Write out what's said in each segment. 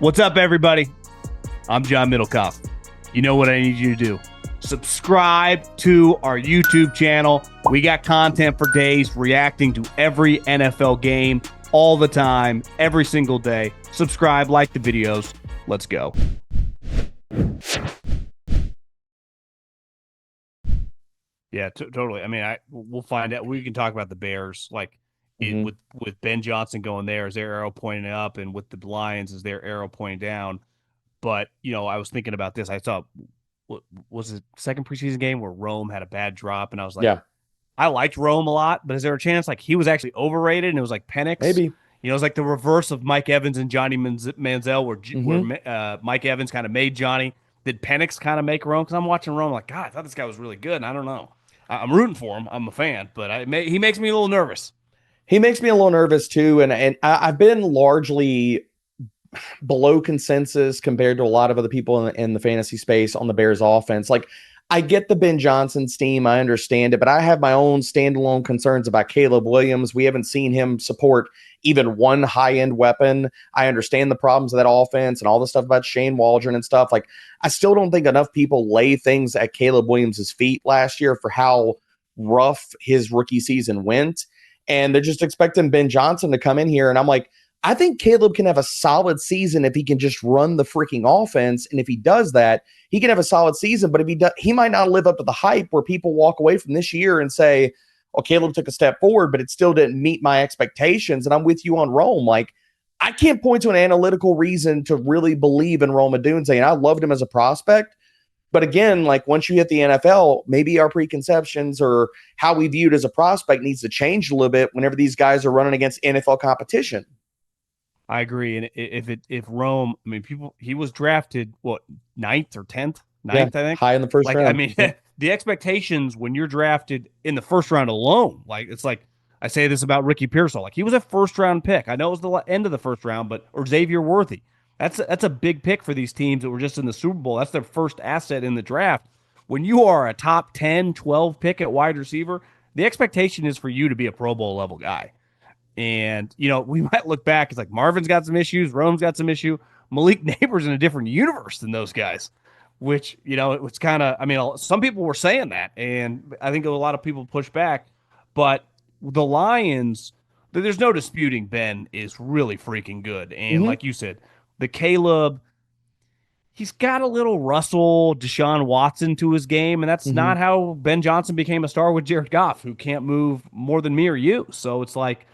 What's up, everybody? I'm John Middlecoff. You know what I need you to do. Subscribe to our YouTube channel. We got content for days reacting to every NFL game all the time, every single day. Subscribe, like the videos. Let's go. Yeah, totally. I mean, we'll find out. We can talk about the Bears, like with Ben Johnson going there, is their arrow pointing up, and with the Lions, is their arrow pointing down. But I was thinking about this. I saw, what was it, second preseason game where Rome had a bad drop, and I was like, Yeah, I liked Rome a lot, but is there a chance like he was actually overrated and it was like Penix? maybe. It's like the reverse of Mike Evans and Johnny Manziel, where Mike Evans kind of made Johnny. Did Penix kind of make Rome? Because I'm watching Rome like, God, I thought this guy was really good, and I don't know. I'm rooting for him. I'm a fan, but he makes me a little nervous. He makes me a little nervous too, and I've been largely below consensus compared to a lot of other people in the fantasy space on the Bears offense. Like, I get the Ben Johnson steam, I understand it, but I have my own standalone concerns about Caleb Williams. We haven't seen him support even one high-end weapon. I understand the problems of that offense and all the stuff about Shane Waldron and stuff. Like, I still don't think enough people lay things at Caleb Williams' feet last year for how rough his rookie season went. And they're just expecting Ben Johnson to come in here. And I'm like, I think Caleb can have a solid season if he can just run the freaking offense. And if he does that, he can have a solid season. But if he does, he might not live up to the hype where people walk away from this year and say, well, Caleb took a step forward, but it still didn't meet my expectations. And I'm with you on Rome. Like, I can't point to an analytical reason to really believe in Rome Odunze. And I loved him as a prospect. But again, like, once you hit the NFL, maybe our preconceptions or how we viewed as a prospect needs to change a little bit whenever these guys are running against NFL competition. I agree. And if Rome, I mean, he was drafted, what, ninth or 10th? Ninth, Yeah, I think. high in the first round. I mean, the expectations when you're drafted in the first round alone, like, it's like, I say this about Ricky Pearsall, like, he was a first round pick. I know it was the end of the first round, or Xavier Worthy. That's a big pick for these teams that were just in the Super Bowl. That's their first asset in the draft. When you are a top 10, 12 pick at wide receiver, the expectation is for you to be a Pro Bowl level guy. And, we might look back. It's like Marvin's got some issues. Rome's got some issue. Malik Neighbor's in a different universe than those guys, which, it was kind of, I mean, some people were saying that. And I think a lot of people pushed back. But the Lions, there's no disputing Ben is really freaking good. And like you said, the Caleb, he's got a little Russell, Deshaun Watson to his game. And that's not how Ben Johnson became a star with Jared Goff, who can't move more than me or you. So it's like,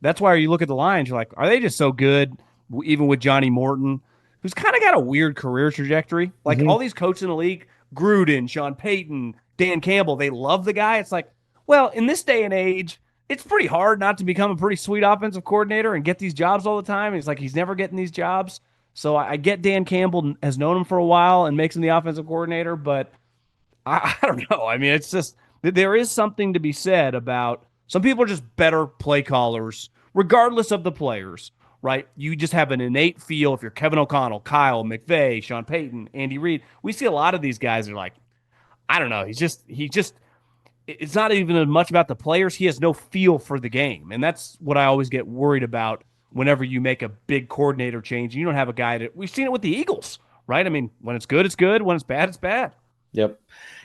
that's why you look at the Lions, you're like, are they just so good, even with Johnny Morton, who's kind of got a weird career trajectory? Like, all these coaches in the league, Gruden, Sean Payton, Dan Campbell, they love the guy. It's like, well, in this day and age, it's pretty hard not to become a pretty sweet offensive coordinator and get these jobs all the time. It's like he's never getting these jobs. So I get Dan Campbell has known him for a while and makes him the offensive coordinator, but I don't know. I mean, it's just, there is something to be said about some people are just better play callers, regardless of the players, right? You just have an innate feel. If you're Kevin O'Connell, Kyle McVay, Sean Payton, Andy Reid, we see a lot of these guys are like, I don't know. It's not even as much about the players. He has no feel for the game. And that's what I always get worried about whenever you make a big coordinator change. You don't have a guy that, we've seen it with the Eagles, right? I mean, when it's good, it's good. When it's bad, it's bad. Yep.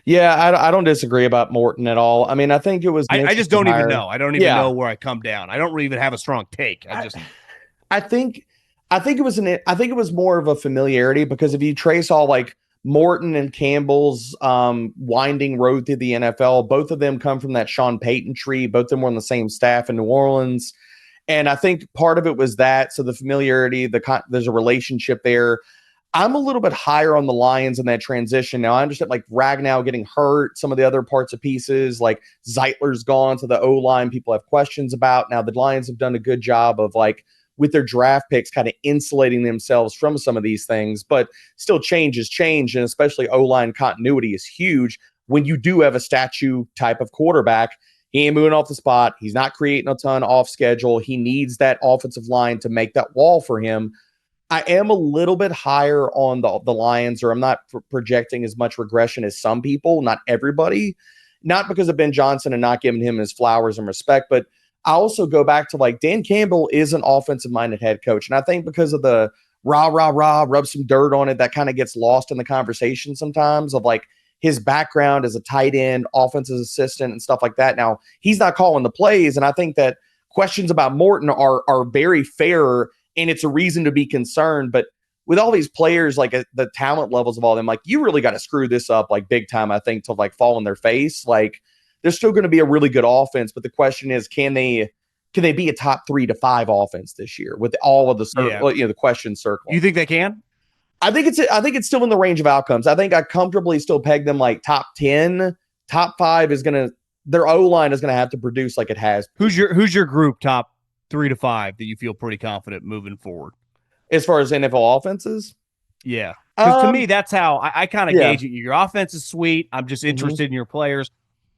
Yeah, I don't disagree about Morton at all. I mean, I think it was. I just don't even know. I don't even know where I come down. I don't really even have a strong take. I think it was more of a familiarity, because if you trace all like Morton and Campbell's winding road through the NFL, both of them come from that Sean Payton tree. Both of them were on the same staff in New Orleans. And I think part of it was that. So the familiarity, there's a relationship there. I'm a little bit higher on the Lions in that transition. Now, I understand like Ragnow getting hurt, some of the other parts of pieces, like Zeitler's gone to the O-line, people have questions about. Now, the Lions have done a good job of like, with their draft picks, kind of insulating themselves from some of these things, but still change is change. And especially O-line continuity is huge when you do have a statue type of quarterback. He ain't moving off the spot. He's not creating a ton off schedule. He needs that offensive line to make that wall for him. I am a little bit higher on the Lions, or I'm not projecting as much regression as some people, not everybody, not because of Ben Johnson and not giving him his flowers and respect, but I also go back to like Dan Campbell is an offensive minded head coach. And I think because of the rub some dirt on it, that kind of gets lost in the conversation sometimes of like his background as a tight end, offensive assistant, and stuff like that. Now, he's not calling the plays, and I think that questions about Morton are very fair, and it's a reason to be concerned. But with all these players, like the talent levels of all of them, like you really got to screw this up like big time, I think, to like fall in their face. Like there's still going to be a really good offense, but the question is, can they be a top 3 to 5 offense this year with all of the the question circle? You think they can? I think it's still in the range of outcomes. I think I comfortably still peg them like top 10. Top 5 is going to, their O-line is going to have to produce like it has. Who's your group top 3 to 5 that you feel pretty confident moving forward? As far as NFL offenses? Yeah. Because to me, that's how I kind of gauge it. Your offense is sweet. I'm just interested in your players.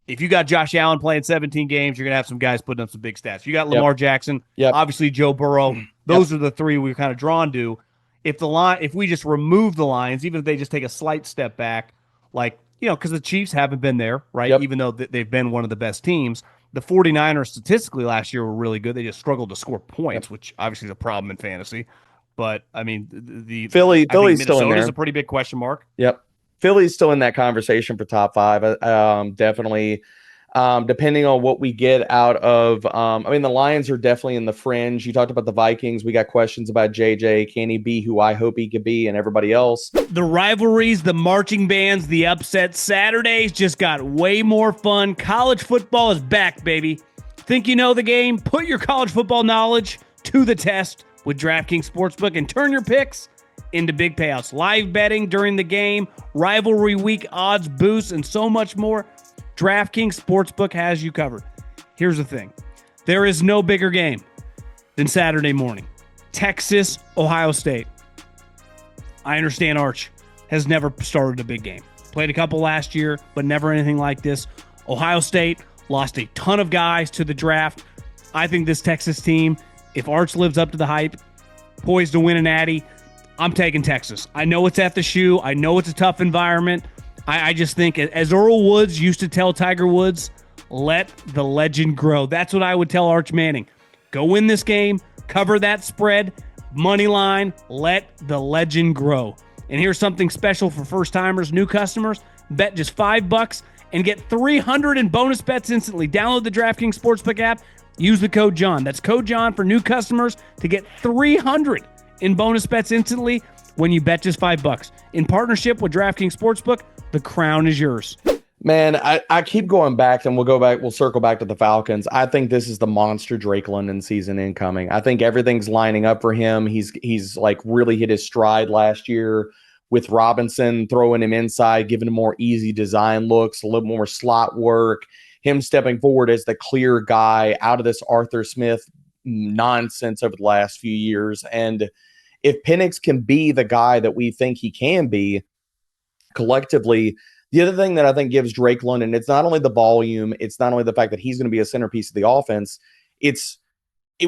If you got Josh Allen playing 17 games, you're going to have some guys putting up some big stats. You got Lamar Jackson, obviously Joe Burrow. Those are the 3 we're kind of drawn to. If we just remove the Lions, even if they just take a slight step back, like, because the Chiefs haven't been there, right? Even though they've been one of the best teams. The 49ers statistically last year were really good. They just struggled to score points, which obviously is a problem in fantasy. But I mean, the Philly's still in there. Is a pretty big question mark. Yep, Philly's still in that conversation for top 5. Definitely, depending on what we get out of. The Lions are definitely in the fringe. You talked about the Vikings. We got questions about JJ. Can he be who I hope he could be, and everybody else? The rivalries, the marching bands, the upsets. Saturdays just got way more fun. College football is back, baby. Think you know the game? Put your college football knowledge to the test with DraftKings Sportsbook and turn your picks into big payouts. Live betting during the game, rivalry week odds boosts, and so much more. DraftKings Sportsbook has you covered. Here's the thing. There is no bigger game than Saturday morning. Texas, Ohio State. I understand Arch has never started a big game. Played a couple last year, but never anything like this. Ohio State lost a ton of guys to the draft. I think this Texas team, if Arch lives up to the hype, poised to win an Natty, I'm taking Texas. I know it's at the shoe. I know it's a tough environment. I just think, as Earl Woods used to tell Tiger Woods, let the legend grow. That's what I would tell Arch Manning. Go win this game, cover that spread, money line, let the legend grow. And here's something special for first-timers, new customers. Bet just $5 and get 300 in bonus bets instantly. Download the DraftKings Sportsbook app. Use the code John. That's code John for new customers to get 300 in bonus bets instantly when you bet just $5. In partnership with DraftKings Sportsbook, the crown is yours. Man, I keep going back, and we'll circle back to the Falcons. I think this is the monster Drake London season incoming. I think everything's lining up for him. He's like really hit his stride last year with Robinson throwing him inside, giving him more easy design looks, a little more slot work, him stepping forward as the clear guy out of this Arthur Smith nonsense over the last few years. And if Penix can be the guy that we think he can be collectively, the other thing that I think gives Drake London, it's not only the volume, it's not only the fact that he's going to be a centerpiece of the offense,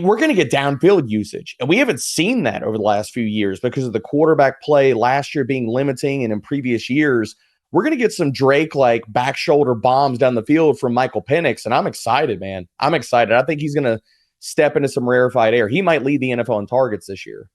we're going to get downfield usage. And we haven't seen that over the last few years because of the quarterback play last year being limiting, and in previous years, we're going to get some Drake like back shoulder bombs down the field from Michael Penix. And I'm excited, man. I'm excited. I think he's going to step into some rarefied air. He might lead the NFL in targets this year.